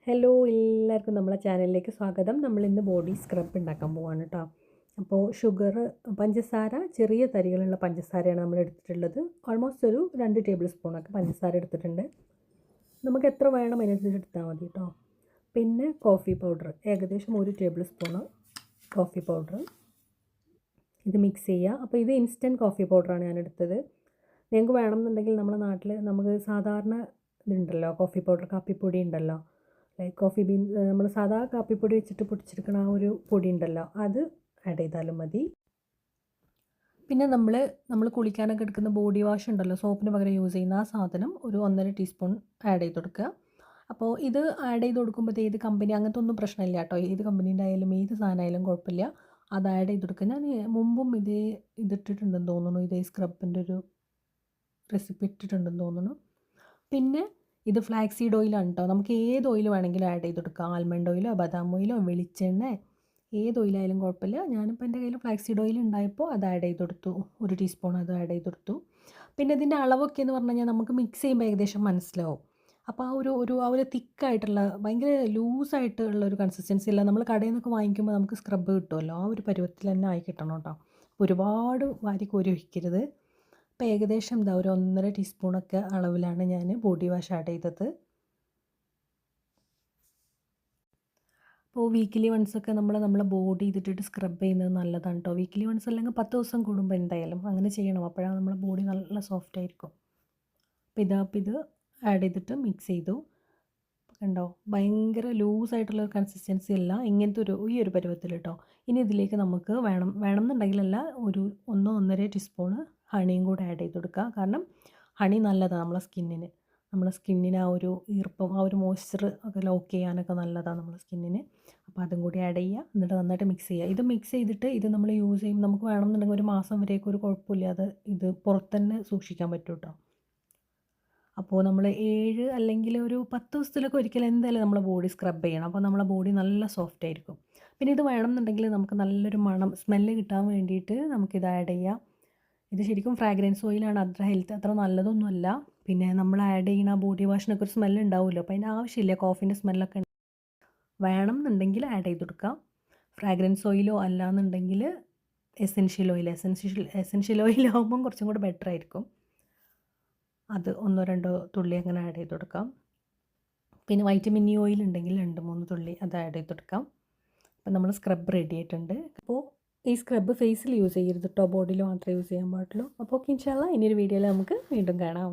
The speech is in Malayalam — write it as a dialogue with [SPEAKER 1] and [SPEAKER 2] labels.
[SPEAKER 1] ഹലോ എല്ലാവർക്കും നമ്മളെ ചാനലിലേക്ക് സ്വാഗതം. നമ്മളിന്ന് ബോഡി സ്ക്രബ് ഉണ്ടാക്കാൻ പോവാണ് കേട്ടോ. അപ്പോൾ പഞ്ചസാര ചെറിയ തരികളുള്ള പഞ്ചസാരയാണ് നമ്മൾ എടുത്തിട്ടുള്ളത്. ഓൾമോസ്റ്റ് ഒരു 2 ടേബിൾ സ്പൂണൊക്കെ പഞ്ചസാര എടുത്തിട്ടുണ്ട്. നമുക്ക് എത്ര വേണം അതിനനുസരിച്ച് എടുത്താൽ മതി കേട്ടോ. പിന്നെ കോഫി പൗഡർ ഏകദേശം 1 ടേബിൾ സ്പൂണ് കോഫി പൗഡർ. ഇത് മിക്സ് ചെയ്യുക. അപ്പോൾ ഇത് ഇൻസ്റ്റൻറ്റ് കോഫി പൗഡറാണ് ഞാൻ എടുത്തത്. നിങ്ങൾക്ക് വേണമെന്നുണ്ടെങ്കിൽ നമ്മുടെ നാട്ടിൽ നമുക്ക് സാധാരണ ഇതുണ്ടല്ലോ, കോഫി പൗഡർ കാപ്പിപ്പൊടി ഉണ്ടല്ലോ, ലൈക്ക് കോഫി ബീൻ, നമ്മൾ സാധാ കാപ്പിപ്പൊടി വെച്ചിട്ട് പൊടിച്ചെടുക്കുന്ന ആ ഒരു പൊടി ഉണ്ടല്ലോ, അത് ആഡ് ചെയ്താലും മതി. പിന്നെ നമ്മൾ കുളിക്കാനൊക്കെ എടുക്കുന്ന ബോഡി വാഷ് ഉണ്ടല്ലോ, സോപ്പിന് പകരം യൂസ് ചെയ്യുന്ന ആ സാധനം ഒരു 1.5 ടീസ്പൂൺ ആഡ് ചെയ്ത് കൊടുക്കുക. അപ്പോൾ ഇത് ആഡ് ചെയ്ത് കൊടുക്കുമ്പോൾ ഏത് കമ്പനി അങ്ങനത്തെ ഒന്നും പ്രശ്നമില്ല കേട്ടോ. ഏത് കമ്പനീൻ്റെ ആയാലും ഏത് സാധനമായാലും കുഴപ്പമില്ല, അത് ആഡ് ചെയ്ത് കൊടുക്കുക. ഞാൻ മുമ്പും ഇതിട്ടിട്ടുണ്ടെന്ന് തോന്നുന്നു, ഇതേ സ്ക്രബിൻ്റെ ഒരു റെസിപ്പി ഇട്ടിട്ടുണ്ടെന്ന് തോന്നുന്നു. പിന്നെ ഇത് ഫ്ലാക്സ് സീഡ് ഓയിലാണ് കേട്ടോ. നമുക്ക് ഏത് ഓയിൽ വേണമെങ്കിലും ആഡ് ചെയ്ത് കൊടുക്കാം. ആൽമണ്ട് ഓയിലോ ബദാം ഓയിലോ വെളിച്ചെണ്ണ ഏത് ഓയിലായാലും കുഴപ്പമില്ല. ഞാനിപ്പോൾ എൻ്റെ കയ്യിൽ ഫ്ലാക്സ് സീഡ് ഓയിൽ ഉണ്ടായപ്പോൾ അത് ആഡ് ചെയ്ത് കൊടുത്തു. 1 ടീസ്പൂൺ അത് ആഡ് ചെയ്ത് കൊടുത്തു. പിന്നെ ഇതിൻ്റെ അളവൊക്കെ എന്ന് പറഞ്ഞു കഴിഞ്ഞാൽ നമുക്ക് മിക്സ് ചെയ്യുമ്പോൾ ഏകദേശം മനസ്സിലാവും. അപ്പോൾ ആ ഒരു തിക്കായിട്ടുള്ള ഭയങ്കര ലൂസായിട്ടുള്ള ഒരു കൺസിസ്റ്റൻസി അല്ല. നമ്മൾ കടയിൽ നിന്നൊക്കെ വാങ്ങിക്കുമ്പോൾ നമുക്ക് സ്ക്രബ് കിട്ടുമല്ലോ, ആ ഒരു പരുവത്തിൽ തന്നെ ആയി കിട്ടണം കേട്ടോ. ഒരുപാട് വാരി കോരി ഒഴിക്കരുത്. അപ്പോൾ ഏകദേശം ഒരു 1.5 ടീസ്പൂണൊക്കെ അളവിലാണ് ഞാൻ ബോഡി വാഷ് ആഡ് ചെയ്തത്. അപ്പോൾ വീക്കിലി വൺസൊക്കെ നമ്മളെ ബോഡി ഇതിട്ടിട്ട് സ്ക്രബ് ചെയ്യുന്നത് നല്ലതാണ് കേട്ടോ. വീക്കിലി വൺസ് അല്ലെങ്കിൽ 10 ദിവസം കൂടുമ്പോൾ എന്തായാലും അങ്ങനെ ചെയ്യണം. അപ്പോഴാണ് നമ്മളെ ബോഡി നല്ല സോഫ്റ്റ് ആയിരിക്കും. അപ്പോൾ ഇത് ആഡ് ചെയ്തിട്ട് മിക്സ് ചെയ്തു. കണ്ടോ, ഭയങ്കര ലൂസായിട്ടുള്ള കൺസിസ്റ്റൻസി അല്ല, ഇങ്ങനത്തെ ഈ ഒരു പരുവത്തിൽ കേട്ടോ. ഇനി ഇതിലേക്ക് നമുക്ക് വേണമെന്നുണ്ടെങ്കിലല്ല ഒരു 1-1.5 ടീസ്പൂണ് ഹണിയും കൂടെ ആഡ് ചെയ്ത് കൊടുക്കുക. കാരണം ഹണി നല്ലതാണ് നമ്മളെ സ്കിന്നിന് ആ ഒരു ഈർപ്പം, ആ ഒരു മോയ്സ്ചർ ഒക്കെ ലോക്ക് ചെയ്യാനൊക്കെ നല്ലതാണ് നമ്മളെ സ്കിന്നിന്. അപ്പോൾ അതും കൂടി ആഡ് ചെയ്യുക. എന്നിട്ട് നന്നായിട്ട് മിക്സ് ചെയ്യുക. ഇത് മിക്സ് ചെയ്തിട്ട് ഇത് നമ്മൾ യൂസ് ചെയ്യുമ്പോൾ നമുക്ക് വേണമെന്നുണ്ടെങ്കിൽ 1 മാസം വരെയൊക്കെ ഒരു കുഴപ്പമില്ലാതെ ഇത് പുറത്തുതന്നെ സൂക്ഷിക്കാൻ പറ്റും കേട്ടോ. അപ്പോൾ നമ്മൾ 7 അല്ലെങ്കിൽ ഒരു 10 ദിവസത്തിലൊക്കെ ഒരിക്കൽ എന്തായാലും നമ്മളെ ബോഡി സ്ക്രബ് ചെയ്യണം. അപ്പോൾ നമ്മളെ ബോഡി നല്ല സോഫ്റ്റ് ആയിരിക്കും. പിന്നെ ഇത് വേണമെന്നുണ്ടെങ്കിൽ നമുക്ക് നല്ലൊരു സ്മെല്ല് കിട്ടാൻ വേണ്ടിയിട്ട് നമുക്കിത് ആഡ് ചെയ്യാം. ഇത് ശരിക്കും ഫ്രാഗ്രൻസ് ഓയിലാണ്, അത്ര നല്ലതൊന്നുമല്ല. പിന്നെ നമ്മൾ ആഡ് ചെയ്യുന്ന ബോഡി വാഷിനൊക്കെ ഒരു സ്മെല്ല് ഉണ്ടാവുമല്ലോ, അപ്പോൾ അതിൻ്റെ ആവശ്യമില്ല. കോഫീൻ്റെ സ്മെല്ലൊക്കെ വേണമെന്നുണ്ടെങ്കിൽ ആഡ് ചെയ്ത് കൊടുക്കാം. ഫ്രാഗ്രൻസ് ഓയിലോ അല്ലാന്നുണ്ടെങ്കിൽ എസെൻഷ്യൽ ഓയിലാകുമ്പം കുറച്ചും കൂടെ ബെറ്റർ ആയിരിക്കും. അത് 1-2 തുള്ളി അങ്ങനെ ആഡ് ചെയ്ത് കൊടുക്കാം. പിന്നെ വൈറ്റമിൻ ഇ ഓയിൽ ഉണ്ടെങ്കിൽ 2-3 തുള്ളി അത് ആഡ് ചെയ്ത് കൊടുക്കാം. അപ്പോൾ നമ്മൾ സ്ക്രബ് റെഡി ആയിട്ടുണ്ട്. അപ്പോൾ ഈ സ്ക്രബ് ഫേസിൽ യൂസ് ചെയ്യരുത് കേട്ടോ, ബോഡിയിൽ മാത്രമേ യൂസ് ചെയ്യാൻ പാടുള്ളൂ. അപ്പോൾ ഇൻഷാ അല്ലാഹ് ഇനിയൊരു വീഡിയോയിൽ നമുക്ക് വീണ്ടും കാണാം.